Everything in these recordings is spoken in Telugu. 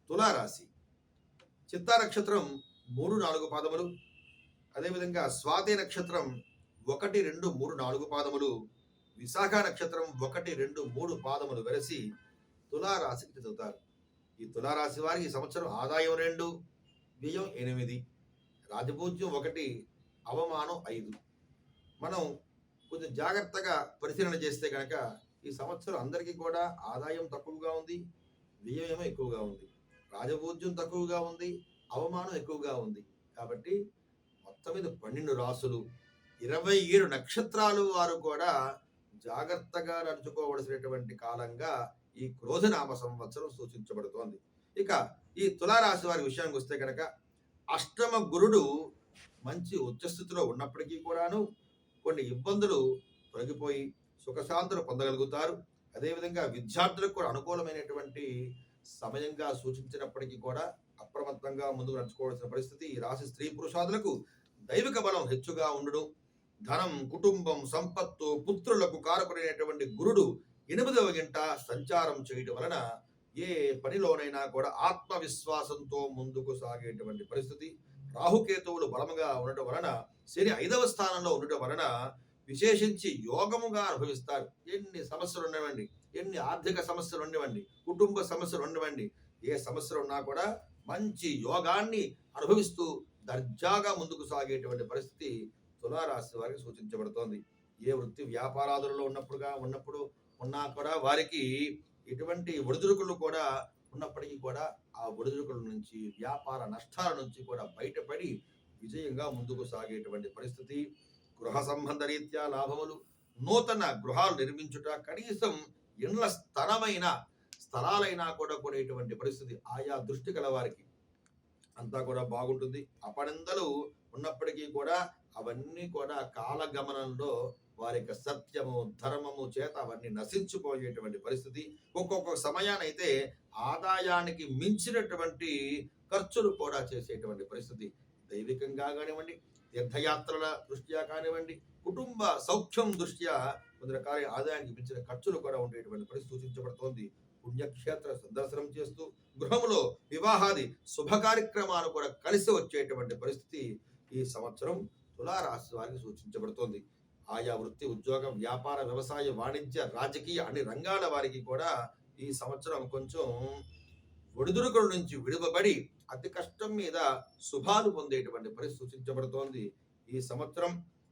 తులారాశి. చిత్తా నక్షత్రం 3-4 పాదములు, అదేవిధంగా స్వాతి నక్షత్రం 1, 2, 3, 4 పాదములు, విశాఖ నక్షత్రం 1, 2, 3 పాదములు వెరసి తులారాశికి చెందుతారు. ఈ తులారాశి వారికి ఈ సంవత్సరం ఆదాయం 2, వ్యయం 8, రాజపూజ్యం 1, అవమానం 5. మనం కొంచెం జాగ్రత్తగా పరిశీలన చేస్తే కనుక ఈ సంవత్సరం అందరికీ కూడా ఆదాయం తక్కువగా ఉంది, వ్యయం ఏమో ఎక్కువగా ఉంది, రాజపూజ్యం తక్కువగా ఉంది, అవమానం ఎక్కువగా ఉంది. కాబట్టి మొత్తం మీద 12 రాసులు 27 నక్షత్రాలు వారు కూడా జాగ్రత్తగా నడుచుకోవలసినటువంటి కాలంగా ఈ క్రోధనామ సంవత్సరం సూచించబడుతోంది. ఇక ఈ తులారాశి వారి విషయానికి వస్తే కనుక అష్టమ గురుడు మంచి ఉచ్చస్థితిలో ఉన్నప్పటికీ కూడాను కొన్ని ఇబ్బందులు తొలగిపోయి సుఖశాంతులు పొందగలుగుతారు. అదేవిధంగా విద్యార్థులకు కూడా అనుకూలమైనటువంటి సమయంగా సూచించినప్పటికీ కూడా అప్రమత్తంగా ముందుకు నడుచుకోవాల్సిన పరిస్థితి. ఈ రాశి స్త్రీ పురుషాదులకు దైవిక బలం హెచ్చుగా ఉండడం, ధనం, కుటుంబం, సంపత్తు, పుత్రులకు కారకుడైనటువంటి గురుడు 8వ ఇంట సంచారం చేయడం వలన ఏ పనిలోనైనా కూడా ఆత్మవిశ్వాసంతో ముందుకు సాగేటువంటి పరిస్థితి. రాహుకేతువులు బలముగా ఉండటం వలన, శని 5వ స్థానంలో ఉండటం వలన విశేషించి యోగముగా అనుభవిస్తారు. ఎన్ని సమస్యలు ఉండవండి, ఎన్ని ఆర్థిక సమస్యలు ఉండవండి, కుటుంబ సమస్యలు ఉండవండి, ఏ సమస్యలు ఉన్నా కూడా మంచి యోగాన్ని అనుభవిస్తూ దర్జాగా ముందుకు సాగేటువంటి పరిస్థితి తులారాశి వారికి సూచించబడుతోంది. ఏ వృత్తి వ్యాపారాదులలో ఉన్నప్పుడు ఉన్నా కూడా వారికి ఎటువంటి ఒడిదుడుకులు కూడా ఉన్నప్పటికీ కూడా ఆ ఒడిదుడుకుల నుంచి, వ్యాపార నష్టాల నుంచి కూడా బయటపడి విజయంగా ముందుకు సాగేటువంటి పరిస్థితి. గృహ సంబంధ రీత్యా లాభములు, నూతన గృహాలు నిర్మించుట, కనీసం ఇండ్ల స్థలాలైనా కూడా కొనేటువంటి పరిస్థితి ఆయా దృష్టి గల వారికి అంతా కూడా బాగుంటుంది. అపనిందలు ఉన్నప్పటికీ కూడా అవన్నీ కూడా కాలగమనంలో వారి యొక్క సత్యము, ధర్మము చేత అవన్నీ నశించిపోయేటువంటి పరిస్థితి. ఒక్కొక్క సమయానైతే ఆదాయానికి మించినటువంటి ఖర్చులు కూడా చేసేటువంటి పరిస్థితి. దైవికంగా కానివ్వండి, తీర్థయాత్రల దృష్ట్యా కానివ్వండి, కుటుంబ సౌఖ్యం దృష్ట్యా కొన్ని రకాల ఆదాయానికి మించిన ఖర్చులు కూడా ఉండేటువంటి పరిస్థితి సూచించబడుతోంది. పుణ్యక్షేత్ర సందర్శనం చేస్తూ గృహంలో వివాహాది శుభ కార్యక్రమాలు కూడా కలిసి వచ్చేటువంటి పరిస్థితి ఈ సంవత్సరం తులారాశి వారికి సూచించబడుతోంది. ఆయా వృత్తి, ఉద్యోగం, వ్యాపార, వ్యవసాయ, వాణిజ్య, రాజకీయ అన్ని రంగాల వారికి కూడా ఈ సంవత్సరం కొంచెం ఒడిదుడుకుల నుంచి విడువబడి అతి కష్టం మీద శుభాలు పొందేటువంటి పరిస్థితి సూచించబడుతోంది. ఈ సంవత్సరం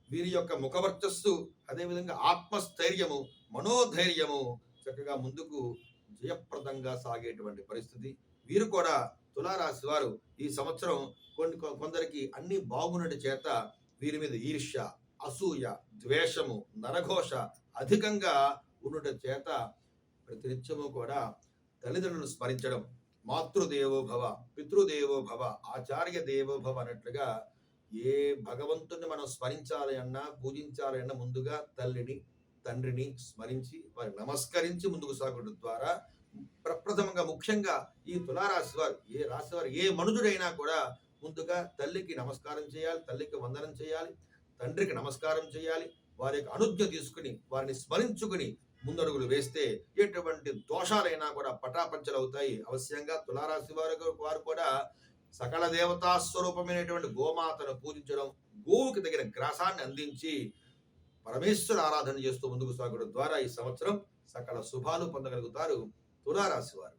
వీరి యొక్క ముఖవర్చస్సు, అదేవిధంగా ఆత్మస్థైర్యము, మనోధైర్యము చక్కగా ముందుకు జయప్రదంగా సాగేటువంటి పరిస్థితి. వీరు కూడా తులారాశి వారు ఈ సంవత్సరం కొందరికి అన్ని బాగున్నటి చేత వీరి మీద ఈర్ష్య, అసూయ, ద్వేషము, నరఘోష అధికంగా ఉండుట చేత ప్రతినిత్యము కూడా తల్లిదండ్రులను స్మరించడం, మాతృదేవో భవ, పితృదేవో భవ, ఆచార్య దేవో భవ అన్నట్లుగా ఏ భగవంతుని మనం స్మరించాలి అన్నా, పూజించాలి అన్నా ముందుగా తల్లిని, తండ్రిని స్మరించి వారి నమస్కరించి ముందుకు సాగడం ద్వారా ప్రప్రథమంగా ముఖ్యంగా ఈ తులారాశి వారు, ఏ రాశి వారు, ఏ మనుజుడైనా కూడా ముందుగా తల్లికి నమస్కారం చేయాలి, తల్లికి వందనం చేయాలి, తండ్రికి నమస్కారం చేయాలి. వారి యొక్క అనుజ్ఞ తీసుకుని వారిని స్మరించుకుని ముందడుగులు వేస్తే ఎటువంటి దోషాలైనా కూడా పటాపంచలవుతాయి. అవశ్యంగా తులారాశి వారు కూడా సకల దేవతా స్వరూపమైనటువంటి గోమాతను పూజించడం, గోవుకి తగిన గ్రాసాన్ని అందించి పరమేశ్వర ఆరాధన చేస్తూ ముందుకు సాగడం ద్వారా ఈ సంవత్సరం సకల శుభాలు పొందగలుగుతారు తులారాశి వారు.